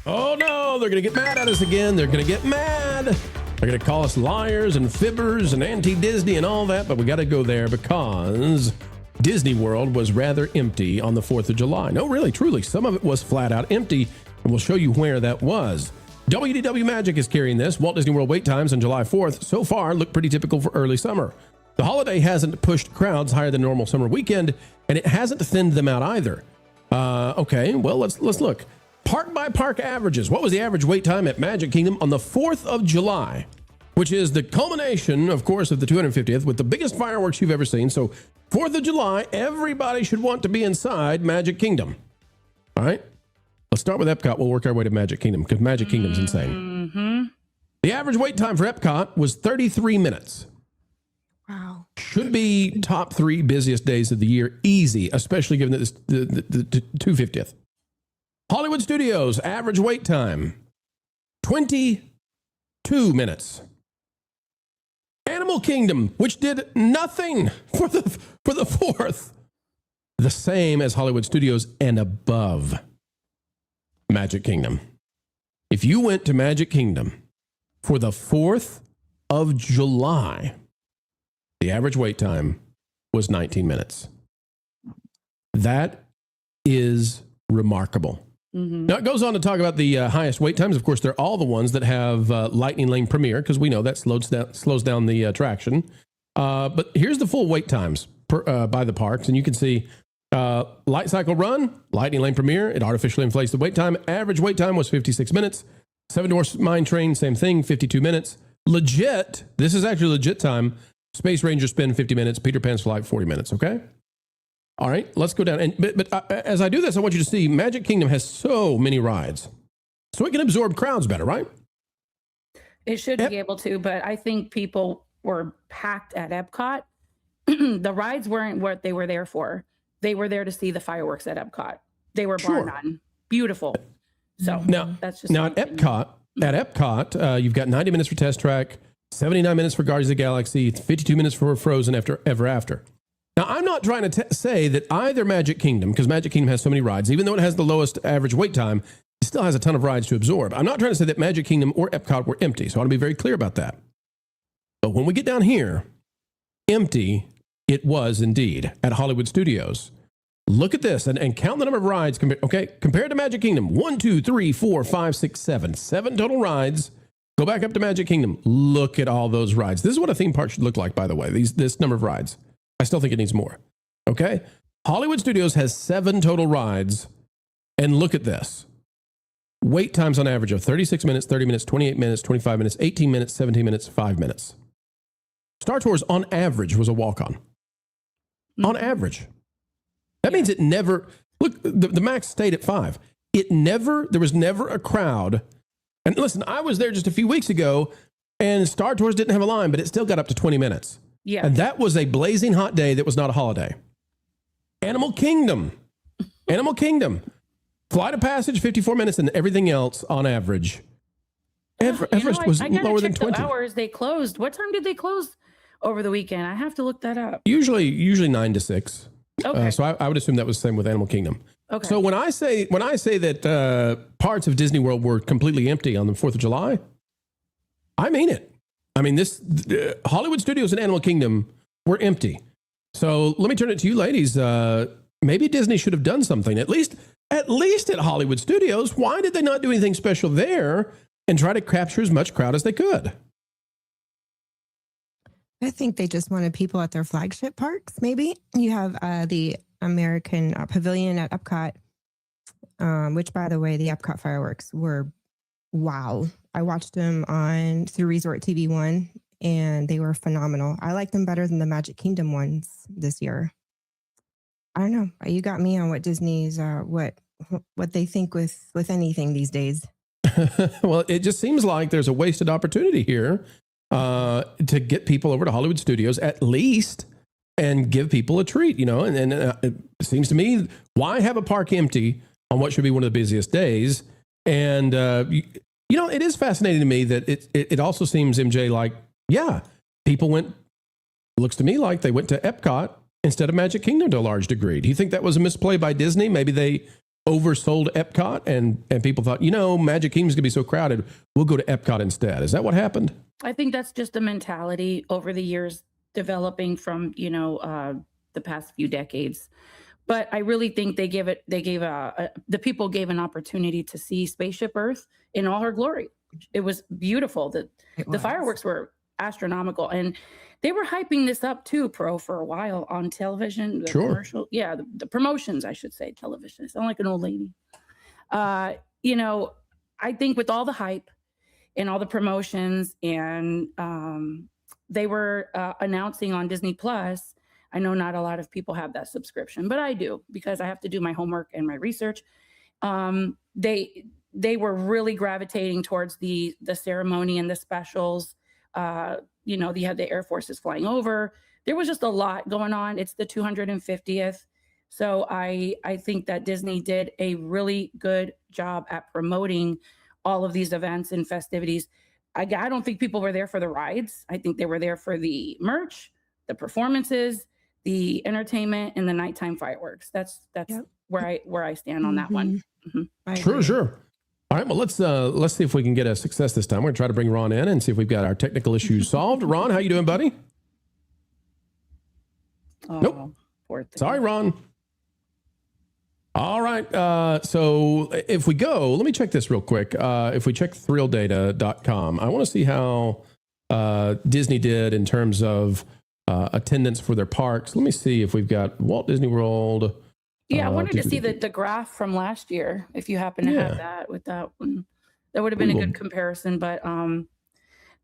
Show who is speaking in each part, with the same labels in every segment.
Speaker 1: Oh no, they're going to get mad at us again. They're going to get mad. They're going to call us liars and fibbers and anti-Disney and all that, but we got to go there because Disney World was rather empty on the 4th of July. No, really, truly, some of it was flat out empty, and we'll show you where that was. WDW Magic is carrying this. Walt Disney World wait times on July 4th so far look pretty typical for early summer. The holiday hasn't pushed crowds higher than normal summer weekend, and it hasn't thinned them out either. Okay, well, let's look. Park by park averages. What was the average wait time at Magic Kingdom on the 4th of July, which is the culmination, of course, of the 250th with the biggest fireworks you've ever seen. So 4th of July, everybody should want to be inside Magic Kingdom. All right, let's start with Epcot. We'll work our way to Magic Kingdom because Magic Kingdom's insane. The average wait time for Epcot was 33 minutes.
Speaker 2: Wow.
Speaker 1: Should be top 3 busiest days of the year, easy, especially given that this the 250th. Hollywood Studios, average wait time, 22 minutes. Animal Kingdom, which did nothing for the 4th, the same as Hollywood Studios and above Magic Kingdom. If you went to Magic Kingdom for the 4th of July, the average wait time was 19 minutes. That is remarkable. Now, it goes on to talk about the highest wait times. Of course, they're all the ones that have Lightning Lane Premiere, because we know that slows down the attraction. But here's the full wait times by the parks, and you can see Light Cycle Run, Lightning Lane Premiere, it artificially inflates the wait time. Average wait time was 56 minutes. Seven Dwarfs Mine Train, same thing, 52 minutes. Legit, this is actually legit time. Space Ranger Spin, 50 minutes. Peter Pan's Flight, 40 minutes, okay? All right, let's go down. And but as I do this, I want you to see Magic Kingdom has so many rides. So it can absorb crowds better, right?
Speaker 3: It should be able to, but I think people were packed at Epcot. The rides weren't what they were there for. They were there to see the fireworks at Epcot. They were bar none. Beautiful. So
Speaker 1: now,
Speaker 3: that's just
Speaker 1: now at Epcot, you've got 90 minutes for Test Track, 79 minutes for Guardians of the Galaxy, 52 minutes for Frozen Ever After. Now, I'm not trying to say that either Magic Kingdom, because Magic Kingdom has so many rides, even though it has the lowest average wait time, it still has a ton of rides to absorb. I'm not trying to say that Magic Kingdom or Epcot were empty, so I want to be very clear about that. But when we get down here, empty it was indeed at Hollywood Studios. Look at this and count the number of rides. Compared to Magic Kingdom, 1, 2, 3, 4, 5, 6, 7. 7 total rides. Go back up to Magic Kingdom. Look at all those rides. This is what a theme park should look like, by the way, this number of rides. I still think it needs more. Okay? Hollywood Studios has 7 total rides. And look at this. Wait times on average of 36 minutes, 30 minutes, 28 minutes, 25 minutes, 18 minutes, 17 minutes, 5 minutes. Star Tours on average was a walk-on. On average. That means it never, look, the max stayed at 5. There was never a crowd. And listen, I was there just a few weeks ago and Star Tours didn't have a line, but it still got up to 20 minutes.
Speaker 3: Yeah.
Speaker 1: And that was a blazing hot day that was not a holiday. Animal Kingdom. Flight of Passage, 54 minutes, and everything else on average. Everest was lower than 20.
Speaker 3: The hours they closed. What time did they close over the weekend? I have to look that up.
Speaker 1: Usually 9 to 6.
Speaker 3: Okay.
Speaker 1: So I would assume that was the same with Animal Kingdom.
Speaker 3: Okay.
Speaker 1: So when I say that parts of Disney World were completely empty on the 4th of July, I mean it. I mean, Hollywood Studios and Animal Kingdom were empty. So let me turn it to you ladies. Maybe Disney should have done something, at least at Hollywood Studios. Why did they not do anything special there and try to capture as much crowd as they could?
Speaker 2: I think they just wanted people at their flagship parks, maybe. You have the American Pavilion at Epcot, which, by the way, the Epcot fireworks were wow. I watched them through Resort TV 1, and they were phenomenal. I like them better than the Magic Kingdom ones this year. I don't know. You got me on what Disney's, what they think with anything these days.
Speaker 1: Well, it just seems like there's a wasted opportunity here to get people over to Hollywood Studios at least and give people a treat, and it seems to me, why have a park empty on what should be one of the busiest days? And, it is fascinating to me that it also seems, MJ, like, yeah, people looks to me like they went to Epcot instead of Magic Kingdom to a large degree. Do you think that was a misplay by Disney? Maybe they oversold Epcot and people thought, Magic Kingdom's gonna be so crowded, we'll go to Epcot instead. Is that what happened?
Speaker 3: I think that's just a mentality over the years developing from, the past few decades. But I really think the people gave an opportunity to see Spaceship Earth in all her glory. It was beautiful. The fireworks were astronomical, and they were hyping this up too, for a while on television. The
Speaker 1: Sure.
Speaker 3: commercial, the promotions, I should say, television. I sound like an old lady. I think with all the hype and all the promotions, and they were announcing on Disney Plus. I know not a lot of people have that subscription, but I do because I have to do my homework and my research. They were really gravitating towards the ceremony and the specials. They had the Air Forces flying over. There was just a lot going on. It's the 250th. So I think that Disney did a really good job at promoting all of these events and festivities. I don't think people were there for the rides. I think they were there for the merch, the performances, the entertainment, and the nighttime fireworks. That's where I stand on that one. Mm-hmm.
Speaker 1: Sure. All right, well, let's see if we can get a success this time. We're going to try to bring Ron in and see if we've got our technical issues solved. Ron, how you doing, buddy?
Speaker 3: Oh,
Speaker 1: nope.
Speaker 3: Poor thing.
Speaker 1: Sorry, Ron. All right, so if we go, let me check this real quick. If we check thrillData.com, I want to see how Disney did in terms of attendance for their parks. Let me see if we've got Walt Disney World.
Speaker 3: Yeah, I wanted to see the graph from last year, if you happen to have that with that one. That would have been a good comparison. But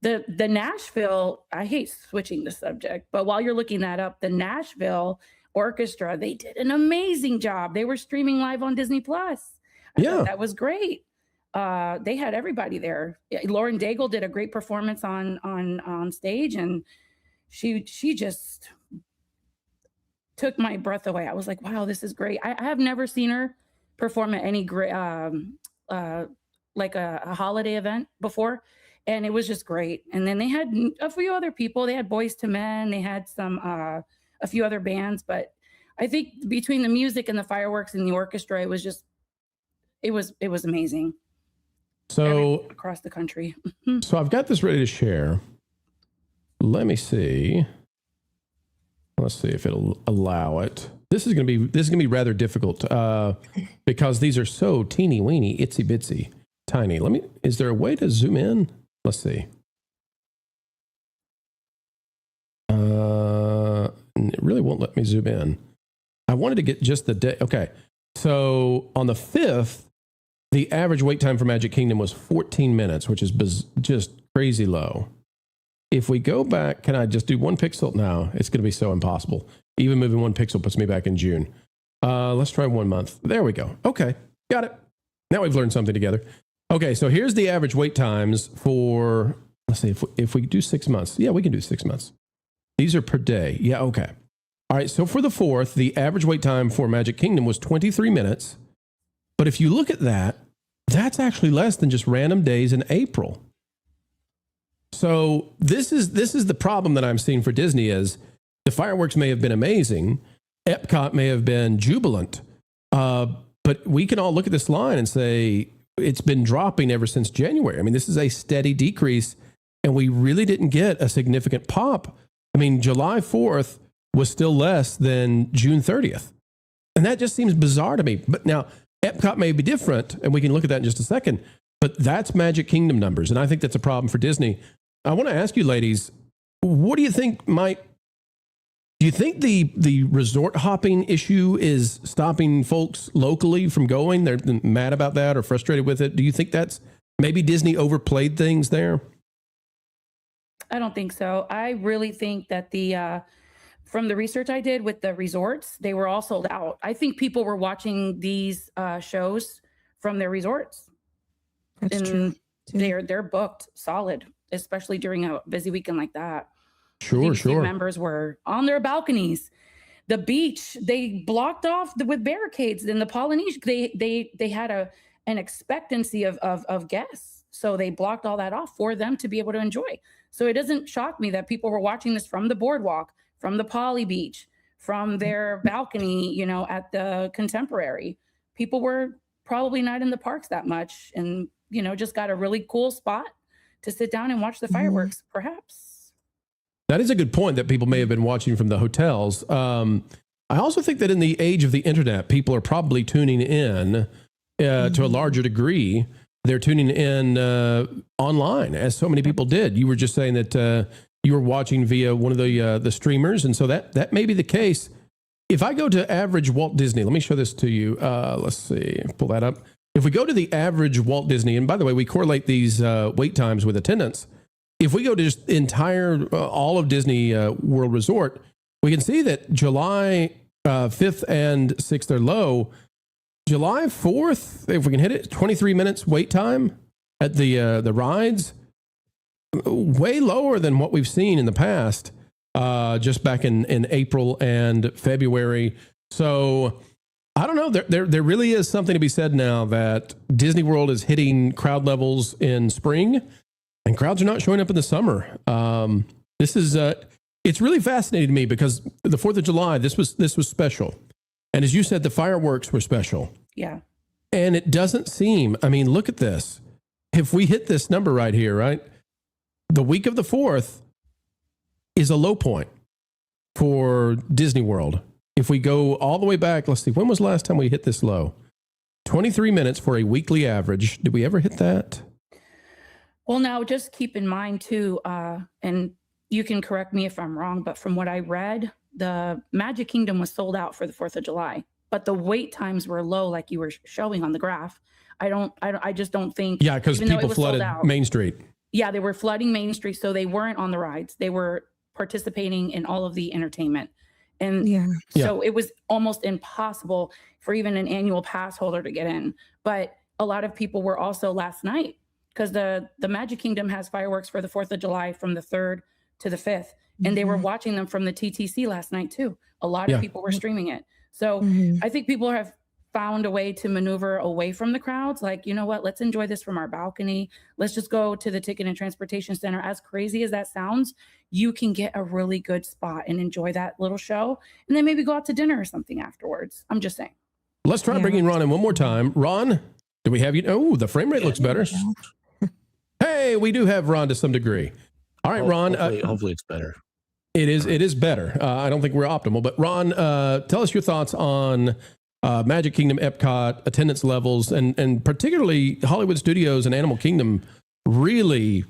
Speaker 3: the Nashville, I hate switching the subject, but while you're looking that up, the Nashville Orchestra, they did an amazing job. They were streaming live on Disney Plus. I thought that was great. They had everybody there. Lauren Daigle did a great performance on stage, and she just took my breath away. I was like, wow, this is great. I have never seen her perform at any great like a holiday event before, and it was just great. And then they had a few other people. They had Boys to Men. They had some a few other bands, but I think between the music and the fireworks and the orchestra, it was amazing.
Speaker 1: So
Speaker 3: across the country.
Speaker 1: So I've got this ready to share. Let me see. Let's see if it'll allow it. This is going to be rather difficult because these are so teeny weeny, itsy bitsy, tiny. Is there a way to zoom in? Let's see. It really won't let me zoom in. I wanted to get just the day. Okay. So on the 5th, the average wait time for Magic Kingdom was 14 minutes, which is just crazy low. If we go back, can I just do 1 pixel? No, it's going to be so impossible. Even moving 1 pixel puts me back in June. Let's try 1 month. There we go. Okay, got it. Now we've learned something together. Okay, so here's the average wait times for, let's see, if we do 6 months. Yeah, we can do 6 months. These are per day. Yeah, okay. All right, so for the 4th, the average wait time for Magic Kingdom was 23 minutes. But if you look at that, that's actually less than just random days in April. So this is the problem that I'm seeing for Disney is the fireworks may have been amazing. Epcot may have been jubilant. But we can all look at this line and say it's been dropping ever since January. I mean, this is a steady decrease, and we really didn't get a significant pop. I mean, July 4th was still less than June 30th. And that just seems bizarre to me. But now, Epcot may be different, and we can look at that in just a second, but that's Magic Kingdom numbers, and I think that's a problem for Disney. I want to ask you, ladies, what do you think do you think the resort hopping issue is stopping folks locally from going? They're mad about that or frustrated with it. Do you think that's maybe Disney overplayed things there?
Speaker 3: I don't think so. I really think that from the research I did with the resorts, they were all sold out. I think people were watching these shows from their resorts.
Speaker 2: That's true.
Speaker 3: They're booked solid, especially during a busy weekend like that.
Speaker 1: Sure.
Speaker 3: Members were on their balconies. The beach, they blocked off with barricades. In the Polynesian, they had an expectancy of guests. So they blocked all that off for them to be able to enjoy. So it doesn't shock me that people were watching this from the boardwalk, from the Poly Beach, from their balcony, at the Contemporary. people were probably not in the parks that much and, you know, just got a really cool spot to sit down and watch the fireworks, perhaps.
Speaker 1: That is a good point that people may have been watching from the hotels. I also think that in the age of the internet, people are probably tuning in to a larger degree. They're tuning in online, as so many people did. You were just saying that you were watching via one of the streamers, and so that may be the case. If I go to average Walt Disney, let me show this to you. Let's see, pull that up. If we go to the average Walt Disney, and by the way, we correlate these wait times with attendance. If we go to just entire, all of Disney World Resort, we can see that July 5th and 6th are low. July 4th, if we can hit it, 23 minutes wait time at the rides, way lower than what we've seen in the past, just back in April and February. So I don't know. There really is something to be said now that Disney World is hitting crowd levels in spring, and crowds are not showing up in the summer. This is it's really fascinating to me because the 4th of July, this was special. And as you said, the fireworks were special.
Speaker 3: Yeah.
Speaker 1: And it doesn't seem, I mean, look at this. If we hit this number right here, right? The week of the 4th is a low point for Disney World. If we go all the way back, let's see, when was the last time we hit this low? 23 minutes for a weekly average. Did we ever hit that?
Speaker 3: Well, now just keep in mind too, and you can correct me if I'm wrong, but from what I read, the Magic Kingdom was sold out for the 4th of July, but the wait times were low, like you were showing on the graph. I just don't think.
Speaker 1: Yeah, because people flooded Main Street.
Speaker 3: Yeah, they were flooding Main Street, so they weren't on the rides. They were participating in all of the entertainment. And so it was almost impossible for even an annual pass holder to get in. But a lot of people were also last night, because the Magic Kingdom has fireworks for the 4th of July from the 3rd to the 5th. And they were watching them from the TTC last night too. A lot of people were streaming it. So I think people have found a way to maneuver away from the crowds. Like, you know what, let's enjoy this from our balcony. Let's just go to the Ticket and Transportation Center. As crazy as that sounds, you can get a really good spot and enjoy that little show. And then maybe go out to dinner or something afterwards. I'm just saying.
Speaker 1: Let's try bringing Ron in one more time. Ron, do we have you? Oh, the frame rate looks better. Hey, we do have Ron to some degree. All right, Ron.
Speaker 4: Hopefully it's better.
Speaker 1: It is better. I don't think we're optimal, but Ron, tell us your thoughts on Magic Kingdom, Epcot, attendance levels, and particularly Hollywood Studios and Animal Kingdom really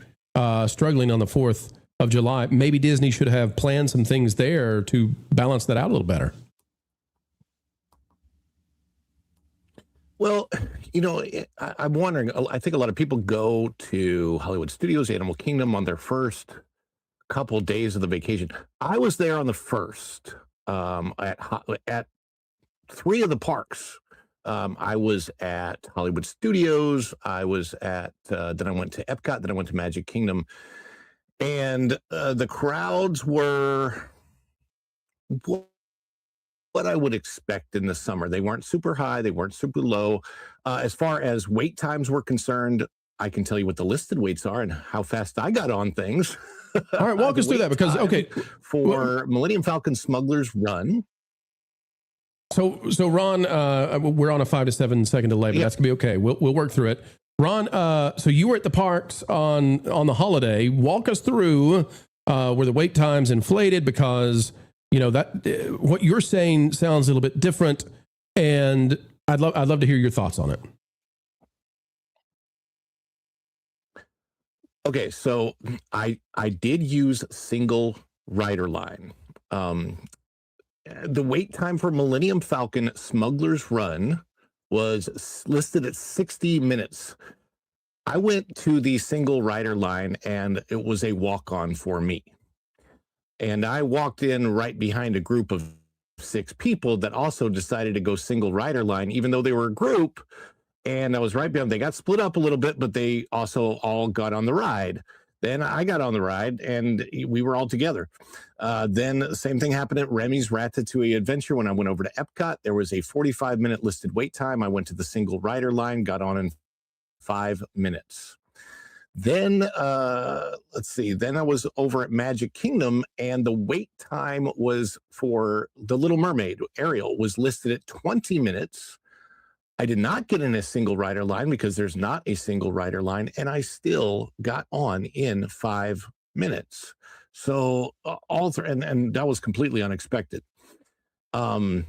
Speaker 1: struggling on the 4th of July. Maybe Disney should have planned some things there to balance that out a little better.
Speaker 4: Well, you know, I'm wondering, I think a lot of people go to Hollywood Studios, Animal Kingdom on their first couple days of the vacation. I was there on the 1st at 3 of the parks. I was at Hollywood Studios. I was at, then I went to Epcot, then I went to Magic Kingdom. And the crowds were what I would expect in the summer. They weren't super high. They weren't super low. As far as wait times were concerned, I can tell you what the listed waits are and how fast I got on things.
Speaker 1: All right, walk us through that because,
Speaker 4: for Millennium Falcon Smuggler's Run.
Speaker 1: So Ron, we're on a 5 to 7 second delay, but that's gonna be okay. We'll work through it. Ron, so you were at the parks on the holiday. Walk us through were the wait times inflated because you know that what you're saying sounds a little bit different, and I'd love to hear your thoughts on it.
Speaker 4: Okay, so I did use single rider line. The wait time for Millennium Falcon Smuggler's Run was listed at 60 minutes. I went to the single rider line and it was a walk-on for me. And I walked in right behind a group of 6 people that also decided to go single rider line, even though they were a group. And I was right behind. They got split up a little bit, but they also all got on the ride. Then I got on the ride and we were all together. Then the same thing happened at Remy's Ratatouille Adventure. When I went over to Epcot, there was a 45-minute listed wait time. I went to the single rider line, got on in 5 minutes. Then, let's see, then I was over at Magic Kingdom and the wait time was for The Little Mermaid, Ariel, was listed at 20 minutes. I did not get in a single rider line because there's not a single rider line, and I still got on in 5 minutes. So and that was completely unexpected. On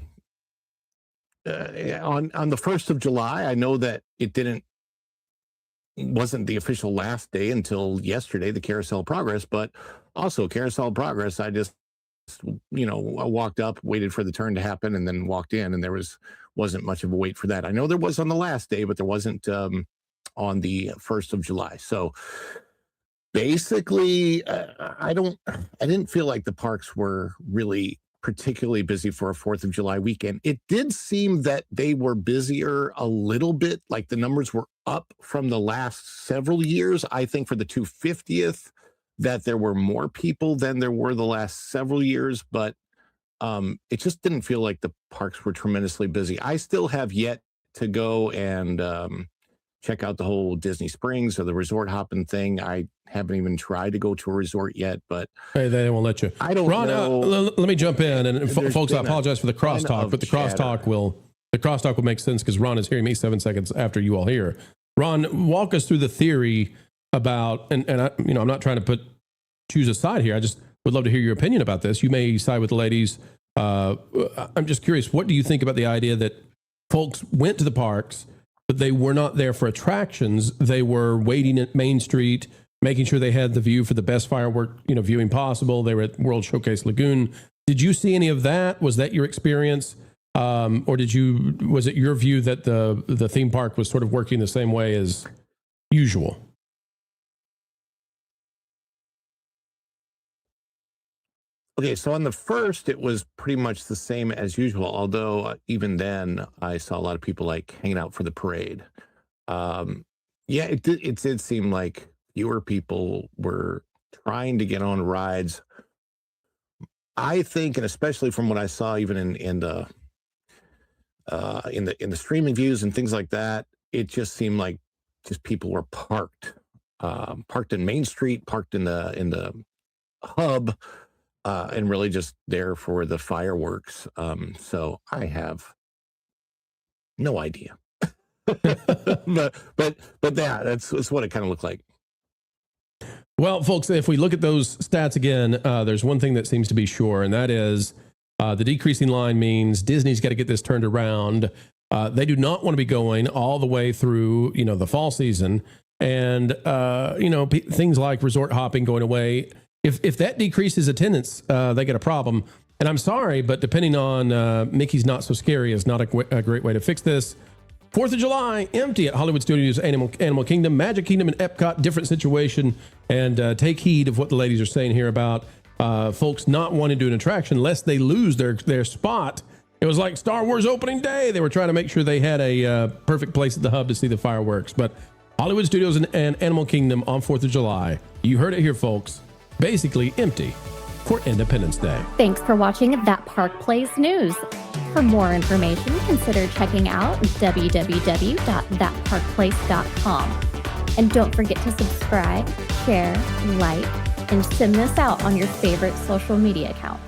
Speaker 4: the 1st of July, I know that it wasn't the official last day until yesterday, the Carousel of Progress, but also Carousel of Progress, I just, I walked up, waited for the turn to happen, and then walked in, and there wasn't much of a wait for that. I know there was on the last day, but there wasn't on the 1st of July. So basically, I didn't feel like the parks were really particularly busy for a 4th of July weekend. It did seem that they were busier a little bit, like the numbers were up from the last several years. I think for the 250th, that there were more people than there were the last several years, but it just didn't feel like the parks were tremendously busy. I still have yet to go and check out the whole Disney Springs or the resort hopping thing. I haven't even tried to go to a resort yet, but
Speaker 1: hey, they won't let you.
Speaker 4: I don't
Speaker 1: Ron,
Speaker 4: know.
Speaker 1: let me jump in, and folks, I apologize for the
Speaker 4: ton
Speaker 1: crosstalk,
Speaker 4: of
Speaker 1: but the crosstalk
Speaker 4: chatter.
Speaker 1: will make sense because Ron is hearing me 7 seconds after you all hear. Ron, walk us through the theory about, and I, I'm not trying to choose a side here. I just would love to hear your opinion about this. You may side with the ladies. I'm just curious, what do you think about the idea that folks went to the parks, but they were not there for attractions? They were waiting at Main Street, making sure they had the view for the best firework, viewing possible. They were at World Showcase Lagoon. Did you see any of that? Was that your experience? Or was it your view that the theme park was sort of working the same way as usual?
Speaker 4: Okay, so on the 1st, it was pretty much the same as usual, although even then I saw a lot of people like hanging out for the parade. Yeah, it did seem like fewer people were trying to get on rides. I think, and especially from what I saw even in the streaming views and things like that, it just seemed like just people were parked in Main Street, parked in the hub, and really just there for the fireworks. So I have no idea. but that's what it kind of looked like.
Speaker 1: Well, folks, if we look at those stats again, there's one thing that seems to be sure, and that is the decreasing line means Disney's got to get this turned around. They do not want to be going all the way through, the fall season, and things like resort hopping going away. If that decreases attendance, they get a problem. And I'm sorry, but depending on Mickey's Not So Scary is not a great way to fix this. 4th of July, empty at Hollywood Studios, Animal Kingdom, Magic Kingdom, and Epcot, different situation. And take heed of what the ladies are saying here about folks not wanting to do an attraction lest they lose their spot. It was like Star Wars opening day. They were trying to make sure they had a perfect place at the hub to see the fireworks. But Hollywood Studios and Animal Kingdom on 4th of July. You heard it here, folks. Basically empty for Independence Day.
Speaker 5: Thanks for watching That Park Plays News. For more information, consider checking out www.thatparkplace.com. And don't forget to subscribe, share, like, and send this out on your favorite social media accounts.